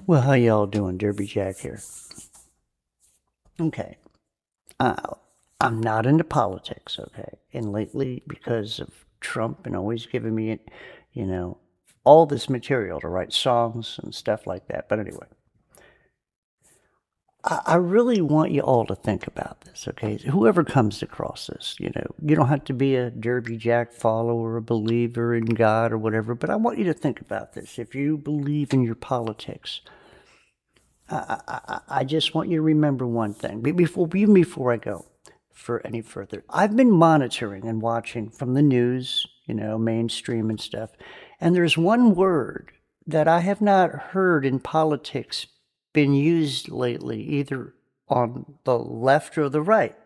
Well, how y'all doing? Derby Jack here. Okay. Uh, I'm not into politics, okay? And lately, because of Trump and always giving me, you know, all this material to write songs and stuff like that. But anyway, I really want you all to think about this, okay? Whoever comes across this, you don't have to be a Derby Jack follower, a believer in God or whatever, but I want you to think about this. If you believe in your politics, I just want you to remember one thing before I go for any further. I've been monitoring and watching from the news, mainstream and stuff, and there's one word that I have not heard in politics been used lately, either on the left or the right,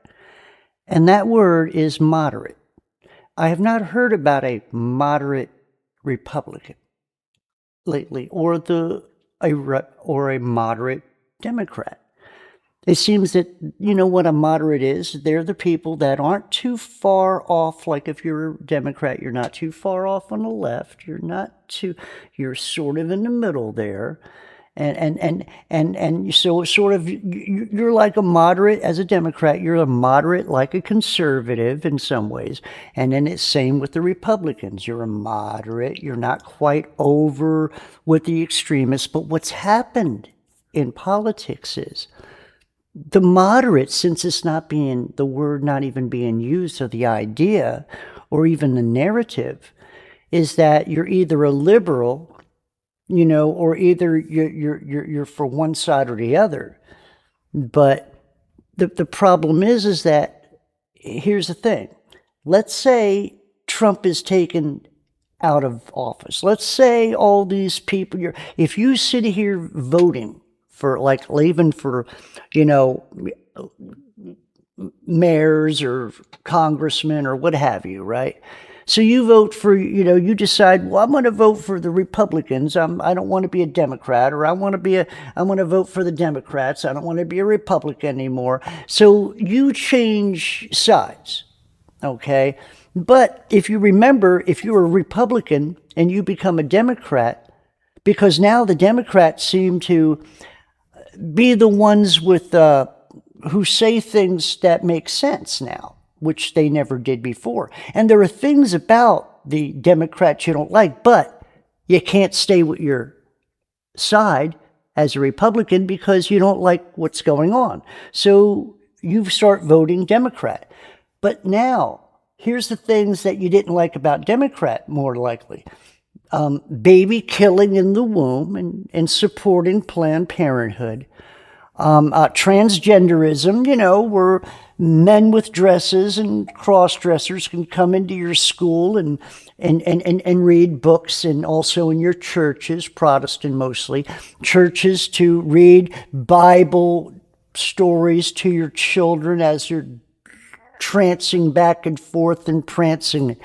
and that word is moderate. I have not heard about a moderate Republican lately, or a moderate Democrat. It seems that what a moderate is. They're the people that aren't too far off. Like if you're a Democrat, you're not too far off on the left. You're sort of in the middle there. And so sort of you're like a moderate as a Democrat. You're a moderate like a conservative in some ways. And then it's same with the Republicans. You're a moderate. You're not quite over with the extremists. But what's happened in politics is the moderate, since it's the word not even being used, or the idea or even the narrative, is that you're either a liberal, or either you're for one side or the other. But the problem is that, here's the thing. Let's say Trump is taken out of office. Let's say all these people, if you sit here voting for, like, even for, mayors or congressmen or what have you, right? So you vote for, you decide, well, I'm going to vote for the Republicans. I don't want to be a Democrat, or I want to vote for the Democrats. I don't want to be a Republican anymore. So you change sides, okay? But if you remember, if you're a Republican and you become a Democrat, because now the Democrats seem to be the ones who say things that make sense now, which they never did before. And there are things about the Democrats you don't like, but you can't stay with your side as a Republican because you don't like what's going on. So you start voting Democrat. But now, here's the things that you didn't like about Democrat, more likely. Baby killing in the womb and supporting Planned Parenthood. Transgenderism, where men with dresses and cross-dressers can come into your school and read books, and also in your churches, Protestant mostly, churches, to read Bible stories to your children as you're trancing back and forth and prancing.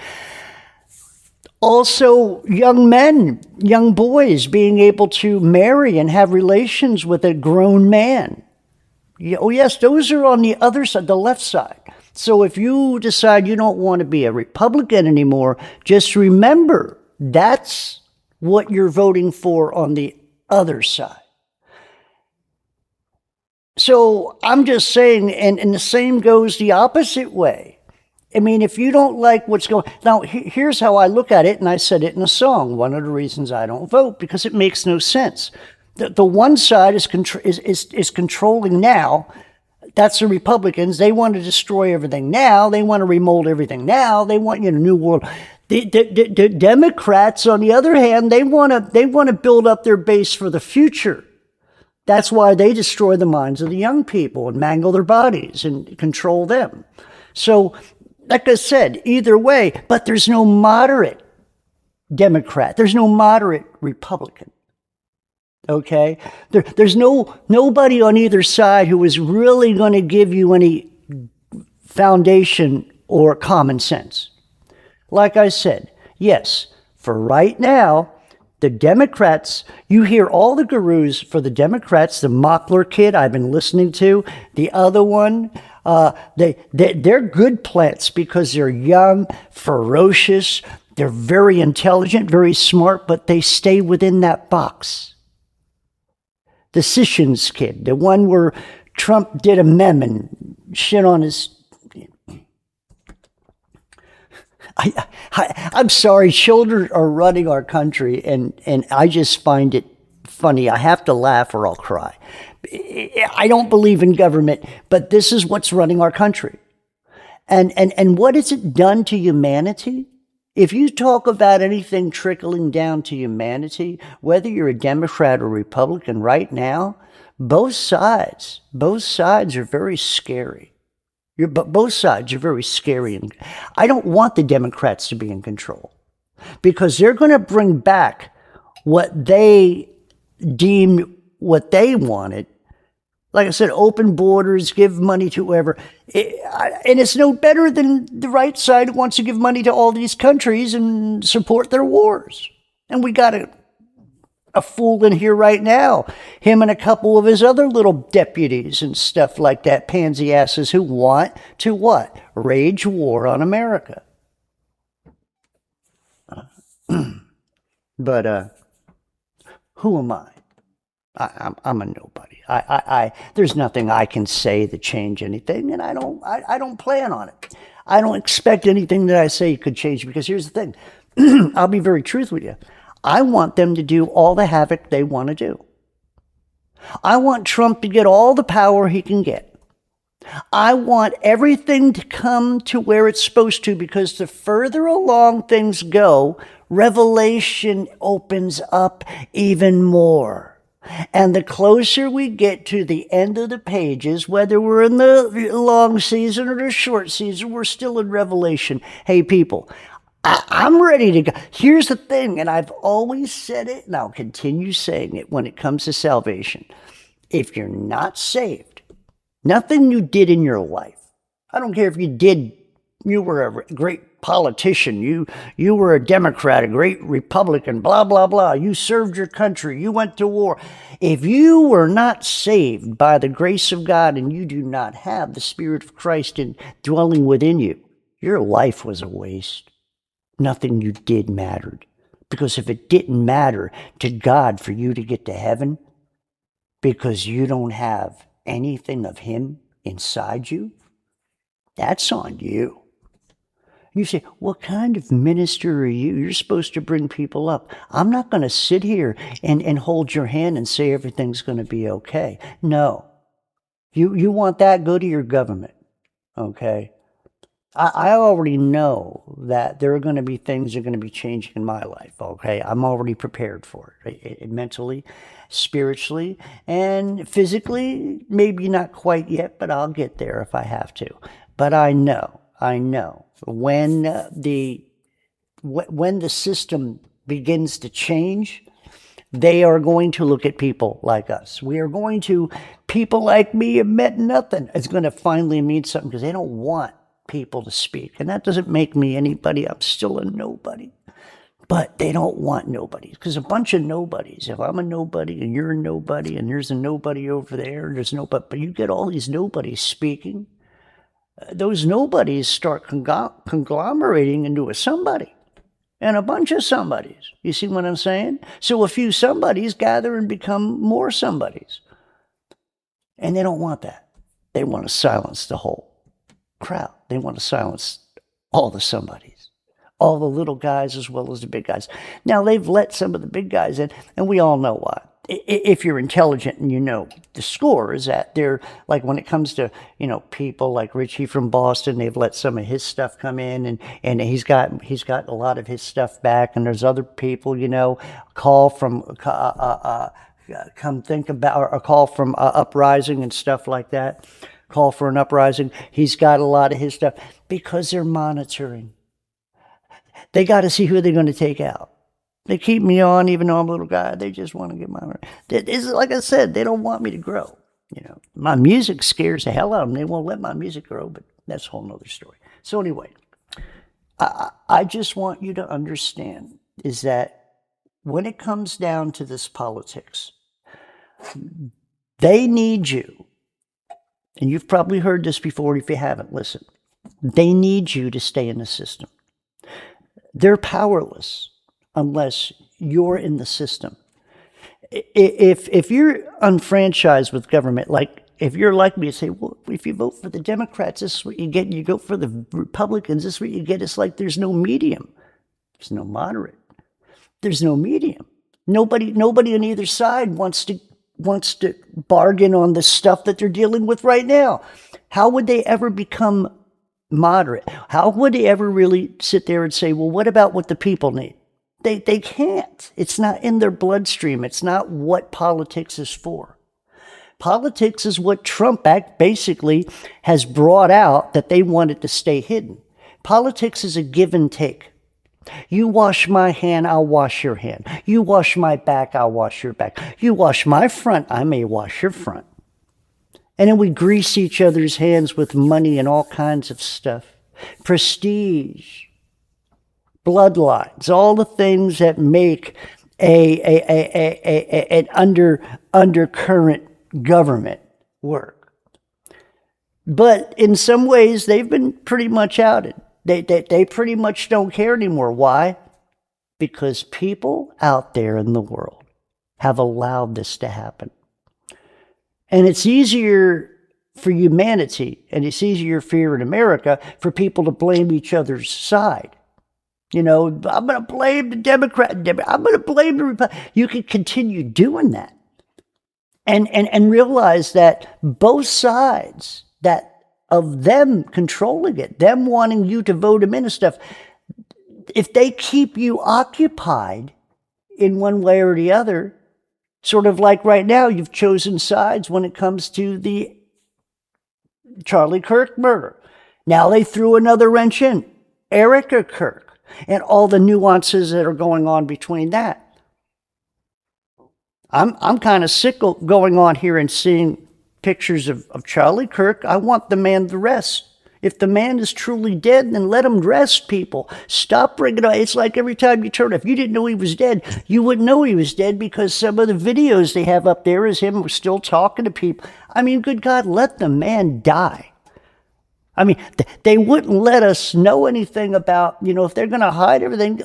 Also, young men, young boys being able to marry and have relations with a grown man. Oh, yes, those are on the other side, the left side. So if you decide you don't want to be a Republican anymore, just remember that's what you're voting for on the other side. So I'm just saying, and the same goes the opposite way. I mean, if you don't like what's going now, here's how I look at it, and I said it in a song. One of the reasons I don't vote, because it makes no sense. The one side is controlling now. That's the Republicans. They want to destroy everything now. They want to remold everything now. They want a new world. The Democrats, on the other hand, they want to build up their base for the future. That's why they destroy the minds of the young people and mangle their bodies and control them. So, like I said, either way, but there's no moderate Democrat. There's no moderate Republican. Okay? There's nobody on either side who is really going to give you any foundation or common sense. Like I said, yes, for right now, the Democrats, you hear all the gurus for the Democrats, the Mockler kid I've been listening to, the other one, they're good plants because they're young, ferocious, they're very intelligent, very smart, but they stay within that box. the Sessions kid, the one where Trump did a meme and shit on his. I'm sorry, children are running our country, and I just find it funny. I have to laugh or I'll cry. I don't believe in government, but this is what's running our country. And what has it done to humanity? If you talk about anything trickling down to humanity, whether you're a Democrat or Republican right now, both sides are very scary. Both sides are very scary. And I don't want the Democrats to be in control because they're going to bring back what they deemed what they wanted. Like I said, open borders, give money to whoever. And it's no better than the right side who wants to give money to all these countries and support their wars. And we got a fool in here right now, him and a couple of his other little deputies and stuff like that, pansy asses who want to what? Wage war on America. But who am I? I'm a nobody. There's nothing I can say to change anything, and I don't plan on it. I don't expect anything that I say could change, because here's the thing. I'll be very truthful with you. I want them to do all the havoc they want to do. I want Trump to get all the power he can get. I want everything to come to where it's supposed to, because the further along things go, revelation opens up even more. And the closer we get to the end of the pages, whether we're in the long season or the short season, we're still in Revelation. Hey, people, I'm ready to go. Here's the thing, and I've always said it, and I'll continue saying it when it comes to salvation. If you're not saved, nothing you did in your life, I don't care if you were a great politician, you were a Democrat, a great Republican, blah, blah, blah. You served your country. You went to war. If you were not saved by the grace of God and you do not have the Spirit of Christ dwelling within you, your life was a waste. Nothing you did mattered. Because if it didn't matter to God for you to get to heaven, because you don't have anything of Him inside you, that's on you. You say, what kind of minister are you? You're supposed to bring people up. I'm not going to sit here and hold your hand and say everything's going to be okay. No. You want that, go to your government, okay? I already know that there are going to be things that are going to be changing in my life, okay? I'm already prepared for it, mentally, spiritually, and physically, maybe not quite yet, but I'll get there if I have to. But I know. When the system begins to change, they are going to look at people like us. People like me have meant nothing. It's going to finally mean something, because they don't want people to speak. And that doesn't make me anybody. I'm still a nobody. But they don't want nobodies, because a bunch of nobodies. If I'm a nobody and you're a nobody and there's a nobody over there, there's nobody, but you get all these nobodies speaking. Those nobodies start conglomerating into a somebody and a bunch of somebodies. You see what I'm saying? So a few somebodies gather and become more somebodies. And they don't want that. They want to silence the whole crowd. They want to silence all the somebodies, all the little guys as well as the big guys. Now, they've let some of the big guys in, and we all know why. If you're intelligent and you know the score is that they're, like, when it comes to, people like Richie from Boston, they've let some of his stuff come in, and he's got a lot of his stuff back. And there's other people, call from come think about, or a call from Uprising and stuff like that. Call for an Uprising. He's got a lot of his stuff because they're monitoring. They got to see who they're going to take out. They keep me on, even though I'm a little guy. They just want to get my... Like I said, they don't want me to grow. My music scares the hell out of them. They won't let my music grow, but that's a whole nother story. So anyway, I just want you to understand is that when it comes down to this politics, they need you. And you've probably heard this before. If you haven't, listen. They need you to stay in the system. They're powerless unless you're in the system. If you're unfranchised with government, like if you're like me, you say, well, if you vote for the Democrats, this is what you get. You go for the Republicans, this is what you get. It's like there's no medium. There's no moderate. There's no medium. Nobody on either side wants to bargain on the stuff that they're dealing with right now. How would they ever become moderate? How would they ever really sit there and say, well, what about what the people need? They can't. It's not in their bloodstream. It's not what politics is for. Politics is what Trump Act basically has brought out that they wanted to stay hidden. Politics is a give and take. You wash my hand, I'll wash your hand. You wash my back, I'll wash your back. You wash my front, I may wash your front. And then we grease each other's hands with money and all kinds of stuff. Prestige, bloodlines, all the things that make an undercurrent government work. But in some ways, they've been pretty much outed. They pretty much don't care anymore. Why? Because people out there in the world have allowed this to happen. And it's easier for humanity, and it's easier here in America, for people to blame each other's side. You know, I'm going to blame the Democrat. I'm going to blame the Republican. You can continue doing that. And realize that both sides that of them controlling it, them wanting you to vote them in and stuff, if they keep you occupied in one way or the other, sort of like right now, you've chosen sides when it comes to the Charlie Kirk murder. Now they threw another wrench in, Erica Kirk, and all the nuances that are going on between that. I'm kind of sick of going on here and seeing pictures of Charlie Kirk. I want the man to rest. If the man is truly dead, then let him rest, people. Stop bringing it up. It's like every time you turn, if you didn't know he was dead, you wouldn't know he was dead because some of the videos they have up there is him still talking to people. I mean, good God, let the man die. I mean, they wouldn't let us know anything about, you know, if they're going to hide everything,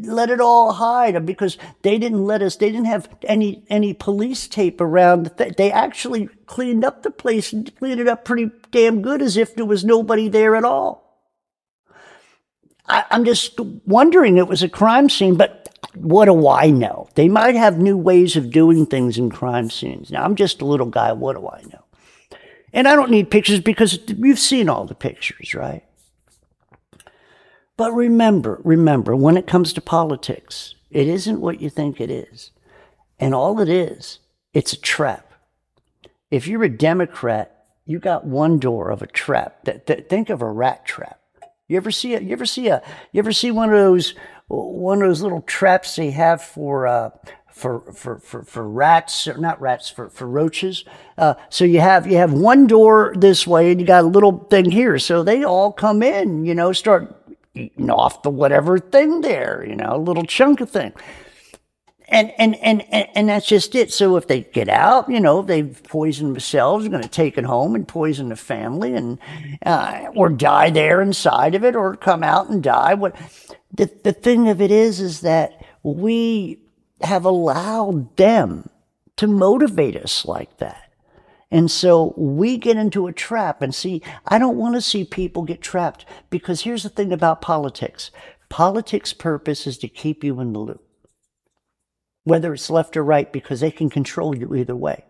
let it all hide, because they didn't let us, they didn't have any police tape around. They actually cleaned up the place and cleaned it up pretty damn good, as if there was nobody there at all. I'm just wondering, it was a crime scene, but what do I know? They might have new ways of doing things in crime scenes. Now, I'm just a little guy. What do I know? And I don't need pictures because you've seen all the pictures, right? But remember, when it comes to politics, it isn't what you think it is. And all it is, it's a trap. If you're a Democrat, you got one door of a trap. Think of a rat trap. You ever see one of those little traps they have for rats, or not rats, for roaches. So you have one door this way, and you got a little thing here. So they all come in, you know, start eating off the whatever thing there, you know, a little chunk of thing. And that's just it. So if they get out, you know, they've poisoned themselves, they're going to take it home and poison the family, and or die there inside of it, or come out and die. The thing of it is that we have allowed them to motivate us like that. And so we get into a trap. And see, I don't want to see people get trapped, because here's the thing about politics. Politics' purpose is to keep you in the loop, whether it's left or right, because they can control you either way.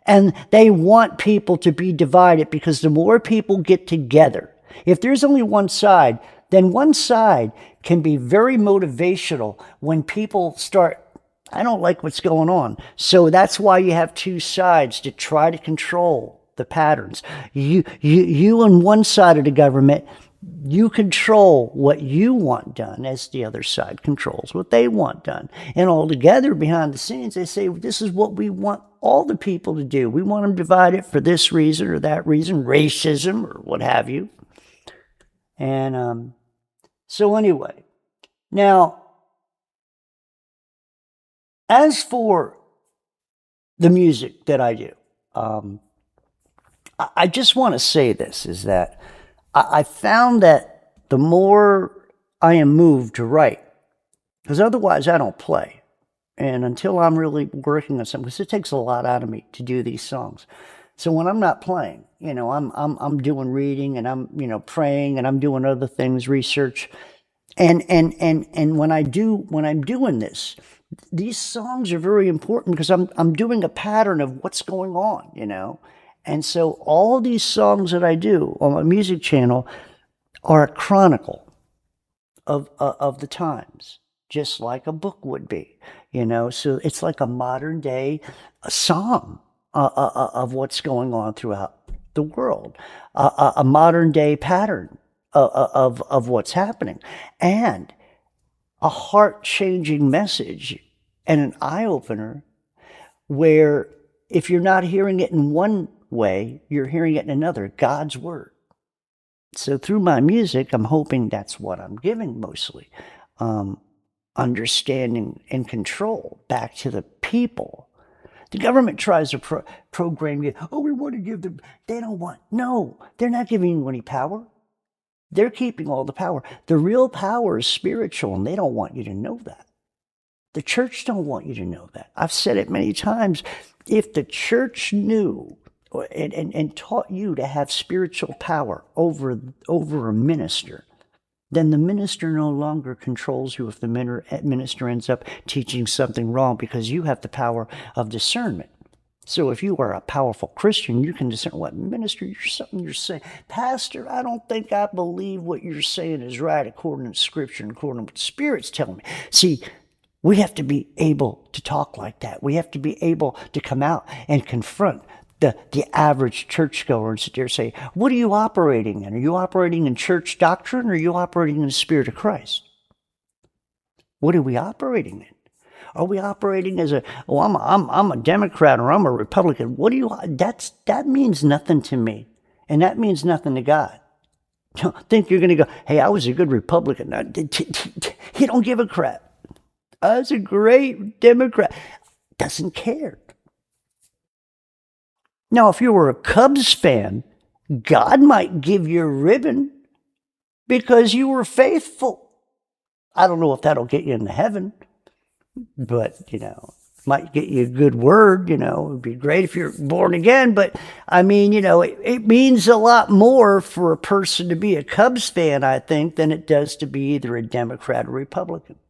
And they want people to be divided, because the more people get together, if there's only one side, then one side can be very motivational when people start, I don't like what's going on. So that's why you have two sides, to try to control the patterns. You on one side of the government, you control what you want done, as the other side controls what they want done. And all together behind the scenes, they say, this is what we want all the people to do. We want them divided for this reason or that reason, racism or what have you. And so anyway, now, as for the music that I do, I just want to say this, is that I found that the more I am moved to write, because otherwise I don't play. And until I'm really working on something, because it takes a lot out of me to do these songs. So when I'm not playing, I'm doing reading, and I'm, praying, and I'm doing other things, research. And when I'm doing this, these songs are very important because I'm doing a pattern of what's going on. And so all these songs that I do on my music channel are a chronicle of the times, just like a book would be. So it's like a modern day song of what's going on throughout the world, a modern day pattern of what's happening, and a heart-changing message and an eye-opener where if you're not hearing it in one way, you're hearing it in another, God's word. So through my music, I'm hoping that's what I'm giving mostly. Understanding and control back to the people. The government tries to program you. Oh, we want to give them. They don't want. No, they're not giving you any power. They're keeping all the power. The real power is spiritual, and they don't want you to know that. The church don't want you to know that. I've said it many times. If the church knew and taught you to have spiritual power over a minister, then the minister no longer controls you if the minister ends up teaching something wrong, because you have the power of discernment. So if you are a powerful Christian, you can discern what minister you're saying. Pastor, I don't think I believe what you're saying is right according to Scripture and according to what the Spirit's telling me. See, we have to be able to talk like that. We have to be able to come out and confront the average churchgoer and sit there and say, what are you operating in? Are you operating in church doctrine, or are you operating in the Spirit of Christ? What are we operating in? Are we operating as I'm a Democrat or I'm a Republican? That means nothing to me, and that means nothing to God. Don't think you're going to go, hey, I was a good Republican. He don't give a crap. I was a great Democrat. Doesn't care. Now, if you were a Cubs fan, God might give you a ribbon because you were faithful. I don't know if that'll get you into heaven, but, might get you a good word. It'd be great if you're born again. But, I mean, it means a lot more for a person to be a Cubs fan, I think, than it does to be either a Democrat or Republican.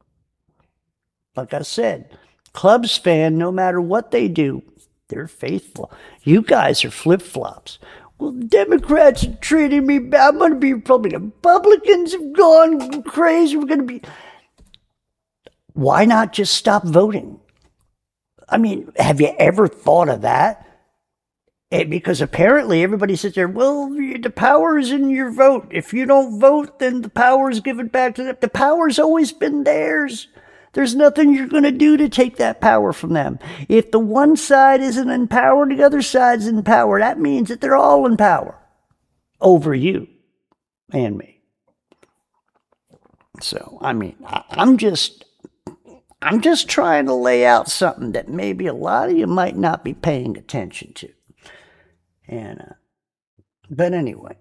Like I said, Cubs fan, no matter what they do, they're faithful. You guys are flip-flops. Well, Democrats are treating me bad. I'm going to be Republican. Republicans have gone crazy. We're going to be... Why not just stop voting? I mean, have you ever thought of that? Because apparently everybody sits there, well, the power is in your vote. If you don't vote, then the power is given back to them. The power's always been theirs. There's nothing you're going to do to take that power from them. If the one side isn't in power, the other side's in power. That means that they're all in power over you and me. So, I mean, I'm just trying to lay out something that maybe a lot of you might not be paying attention to. And, but anyway,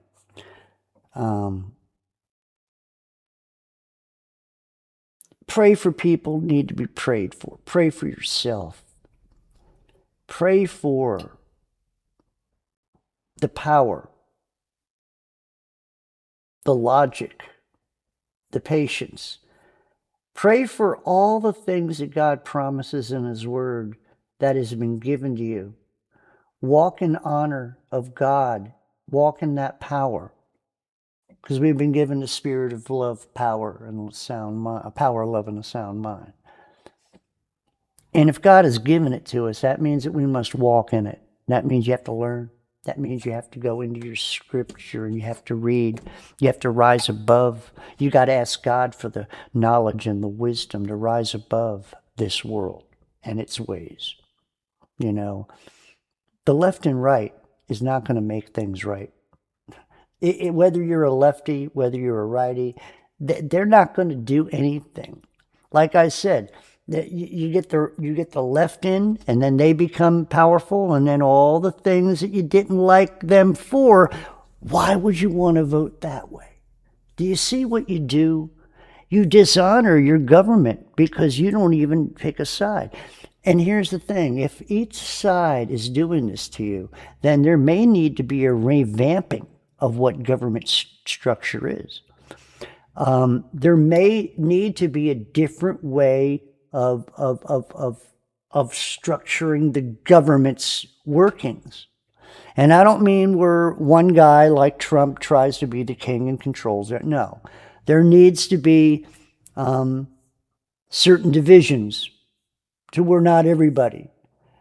pray for people who need to be prayed for. Pray for yourself. Pray for the power, the logic, the patience. Pray for all the things that God promises in His Word that has been given to you. Walk in honor of God. Walk in that power. Because we've been given the spirit of love, power, and a sound mind, power, love, and a sound mind. And if God has given it to us, that means that we must walk in it. That means you have to learn. That means you have to go into your scripture and you have to read. You have to rise above. You got to ask God for the knowledge and the wisdom to rise above this world and its ways. The left and right is not going to make things right. Whether you're a lefty, whether you're a righty, they're not going to do anything. Like I said, you get the left in, and then they become powerful, and then all the things that you didn't like them for, why would you want to vote that way? Do you see what you do? You dishonor your government because you don't even pick a side. And here's the thing, if each side is doing this to you, then there may need to be a revamping of what government structure is. There may need to be a different way of structuring the government's workings. And I don't mean where one guy like Trump tries to be the king and controls it. No, there needs to be certain divisions to where not everybody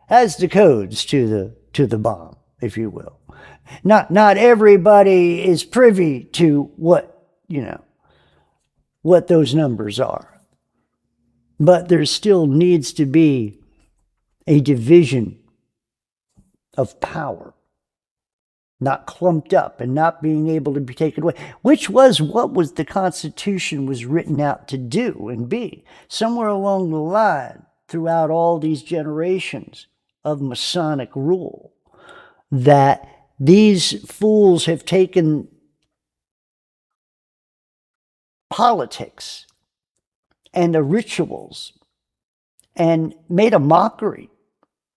has the codes to the bomb, if you will. Not everybody is privy to what those numbers are. But there still needs to be a division of power, not clumped up and not being able to be taken away, which was what was the Constitution was written out to do and be. Somewhere along the line, throughout all these generations of Masonic rule, that these fools have taken politics and the rituals and made a mockery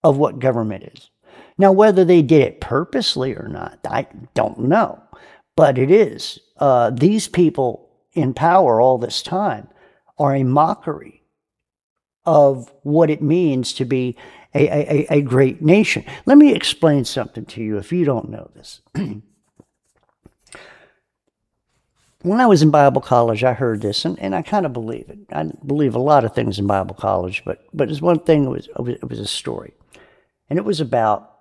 of what government is. Now, whether they did it purposely or not, I don't know. But it is. These people in power all this time are a mockery of what it means to be a great nation. Let me explain something to you if you don't know this. When I was in Bible college, I heard this, and I kind of believe it. I believe a lot of things in Bible college, but there's one thing, it was a story. And it was about,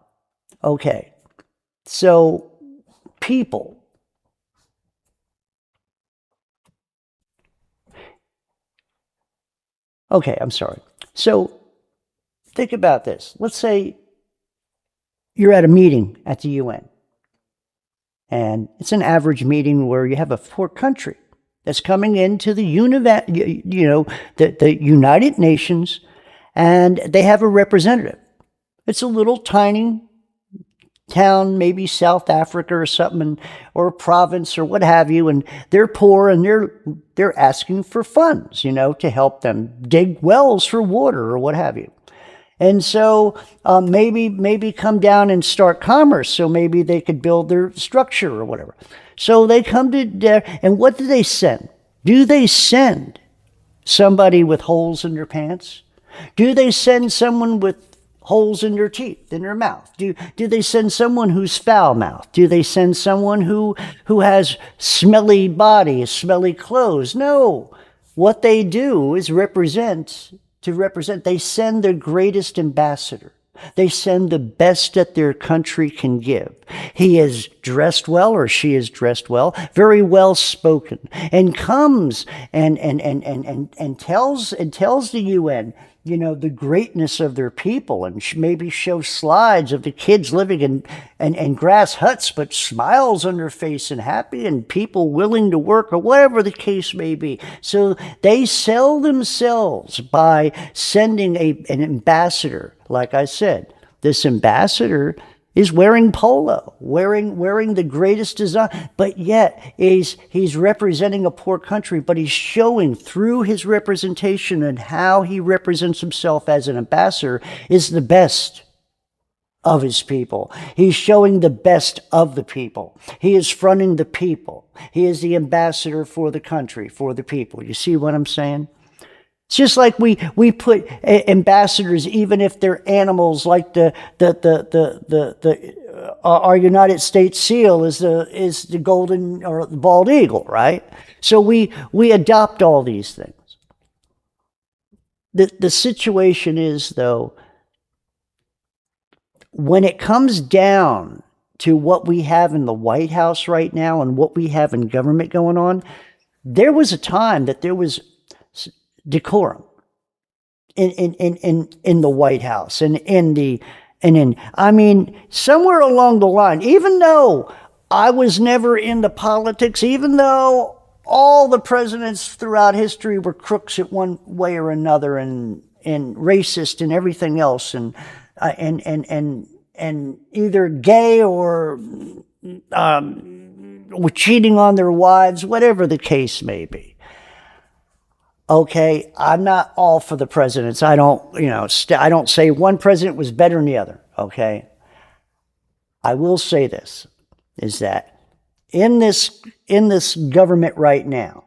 okay, so people, okay, I'm sorry. So think about this. Let's say you're at a meeting at the UN. And it's an average meeting where you have a poor country that's coming into the United Nations, and they have a representative. It's a little tiny town, maybe South Africa or something, or a province or what have you, and they're poor and they're asking for funds, to help them dig wells for water or what have you. And so maybe come down and start commerce, so maybe they could build their structure or whatever. So they come to there, and what do they send? Do they send somebody with holes in their pants? Do they send someone with holes in their teeth, in their mouth? Do they send someone who's foul-mouthed? Do they send someone who has smelly body, smelly clothes? No. What they do is they send their greatest ambassador. They send the best that their country can give. He is dressed well, or she is dressed well, very well spoken, and comes and tells the UN, the greatness of their people, and maybe shows slides of the kids living in grass huts, but smiles on their face and happy, and people willing to work, or whatever the case may be. So they sell themselves by sending an ambassador. Like I said, this ambassador is wearing polo, wearing the greatest design, but yet he's representing a poor country, but he's showing through his representation and how he represents himself as an ambassador is the best of his people. He's showing the best of the people. He is fronting the people. He is the ambassador for the country, for the people. You see what I'm saying? It's just like we put ambassadors, even if they're animals, like our United States seal is the golden or the bald eagle, right? So we adopt all these things. The situation is, though, when it comes down to what we have in the White House right now and what we have in government going on, there was a time that there was decorum in the White House and somewhere along the line, even though I was never into politics, even though all the presidents throughout history were crooks at one way or another, and racist and everything else, and either gay or were cheating on their wives, whatever the case may be. Okay, I'm not all for the presidents. I don't, I don't say one president was better than the other. Okay, I will say this is that in this government right now,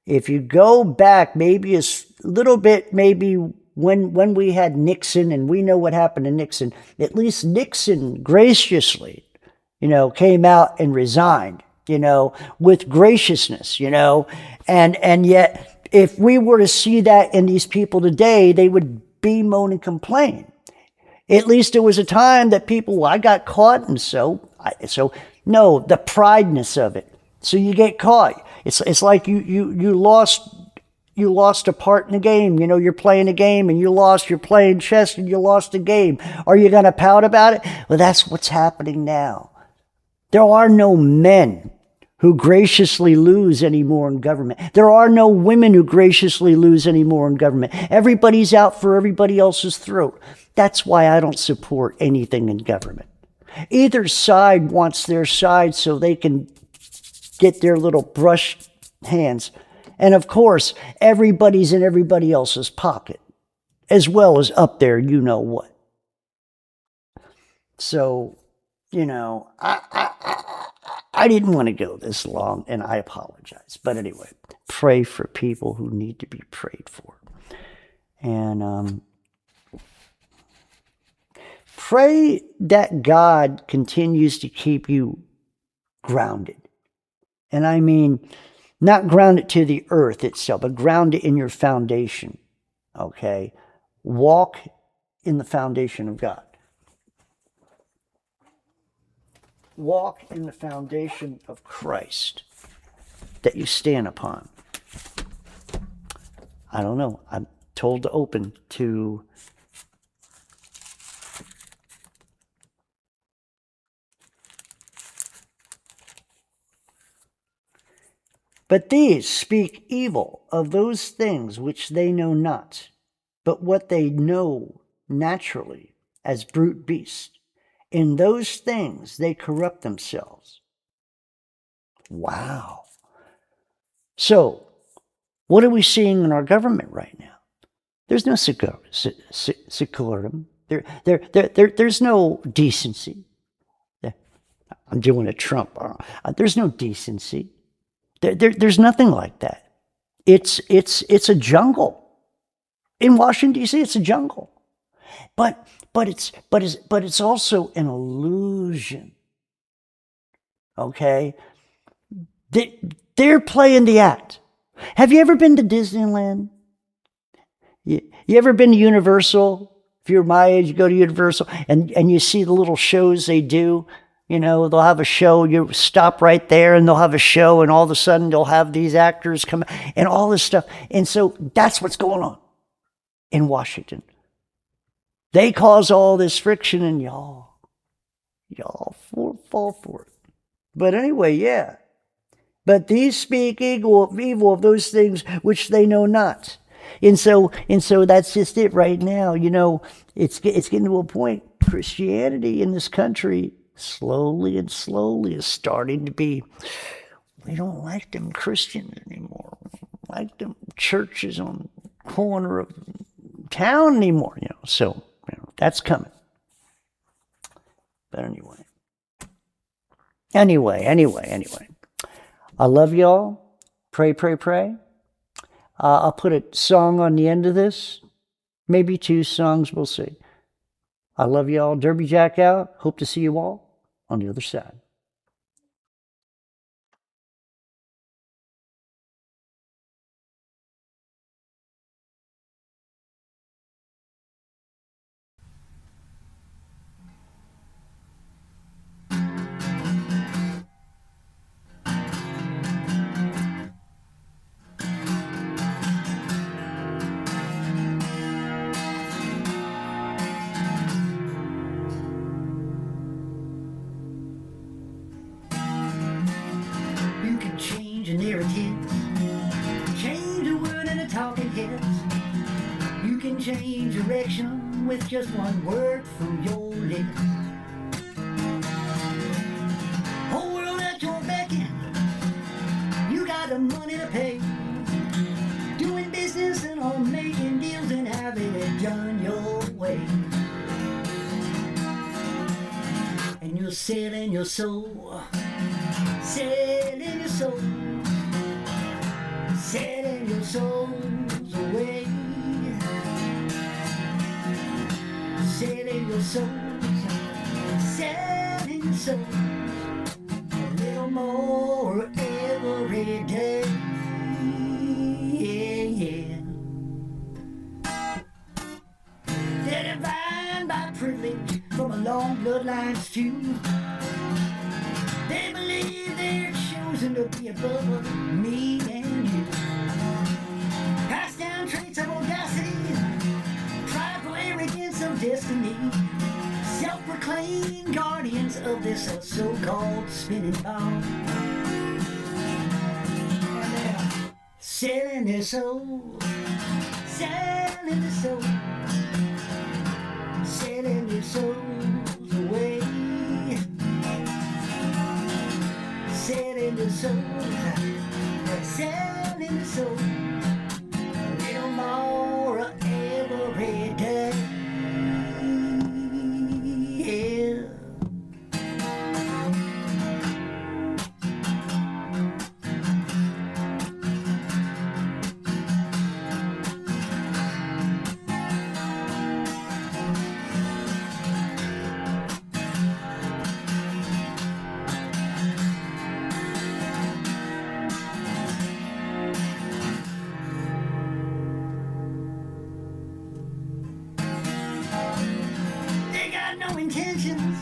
if you go back maybe a little bit, maybe when we had Nixon and we know what happened to Nixon, at least Nixon graciously, came out and resigned, with graciousness, and yet if we were to see that in these people today, they would bemoan and complain. At least there was a time that people, well, I got caught, and so no, the prideness of it. So you get caught. It's like you lost a part in the game. You're playing a game and you lost. You're playing chess and you lost a game. Are you going to pout about it? Well, that's what's happening now. There are no men who graciously lose anymore in government. There are no women who graciously lose anymore in government. Everybody's out for everybody else's throat. That's why I don't support anything in government. Either side wants their side so they can get their little brush hands. And of course, everybody's in everybody else's pocket, as well as up there, you know what. So, I didn't want to go this long, and I apologize. But anyway, pray for people who need to be prayed for. And pray that God continues to keep you grounded. And I mean, not grounded to the earth itself, but grounded in your foundation. Okay? Walk in the foundation of God. Walk in the foundation of Christ that you stand upon. I don't know. I'm told to open to but these speak evil of those things which they know not, but what they know naturally as brute beasts. In those things they corrupt themselves. Wow. So, what are we seeing in our government right now? There's no secularism. There's no decency. I'm doing a Trump. There's no decency. There's nothing like that. It's a jungle. In Washington, D.C., it's a jungle. But it's also an illusion. Okay? They're playing the act. Have you ever been to Disneyland? You ever been to Universal? If you're my age, you go to Universal and you see the little shows they do. They'll have a show, you stop right there and they'll have a show, and all of a sudden they'll have these actors come and all this stuff. And so that's what's going on in Washington. They cause all this friction, and y'all fall for it. But anyway, yeah. But these speak evil of those things which they know not. And so that's just it right now. It's getting to a point. Christianity in this country slowly is starting to be, we don't like them Christians anymore. We don't like them churches on the corner of town anymore. So that's coming. But anyway. I love y'all. Pray. I'll put a song on the end of this. Maybe 2 songs, we'll see. I love y'all. Derby Jack out. Hope to see you all on the other side. You can change a narrative, change a word in a talking head. You can change direction with just one word from your lips. Whole world at your beck end. You got the money to pay. Doing business you're selling your soul, selling your soul, selling your souls away, selling your souls, selling your souls a little more every day. They're divine by privilege from a long bloodline's too. They believe they're chosen to be above me and you. Pass down traits of audacity, prideful arrogance of destiny, self-proclaimed guardians of this so-called spinning ball. And they're selling their soul, selling their soul, selling their souls away, selling their souls, selling their souls a little more every day. No intentions,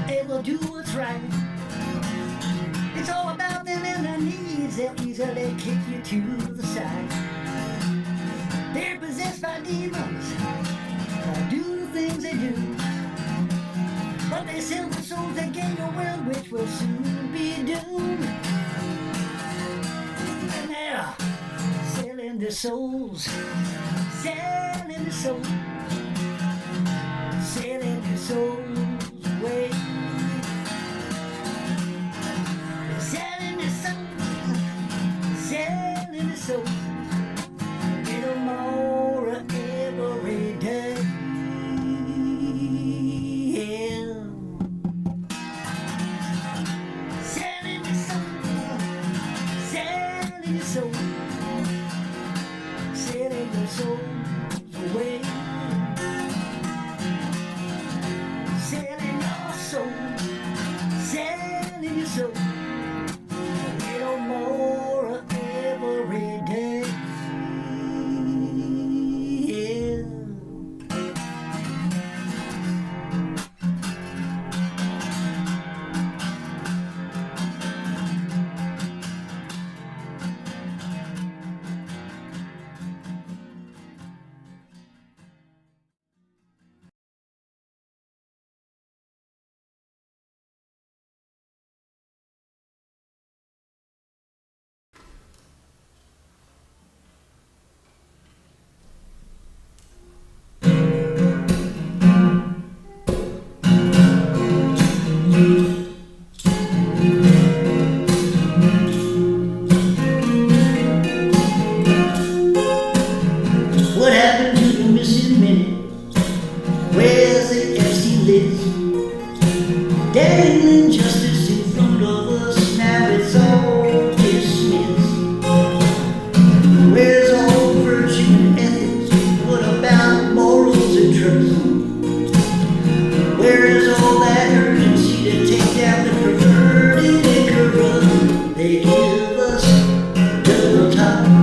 they will do what's right. It's all about them and their needs that easily kick you to the side. They're possessed by demons, do the things they do, but they sell the souls that gain a world which will soon be doomed. And they're selling their souls, selling their souls, selling their souls away, selling their souls, selling their souls a little more every day. Selling their souls, selling their souls, selling their souls away. Selling your soul, selling your soul a little more every day. What happened to the missing minute? Where's the empty list? Dangling justice in front of us, now it's all dismissed. Where's all virtue and ethics? What about morals and trust? Where is all that urgency to take down the perverted and corrupt? They give us double time.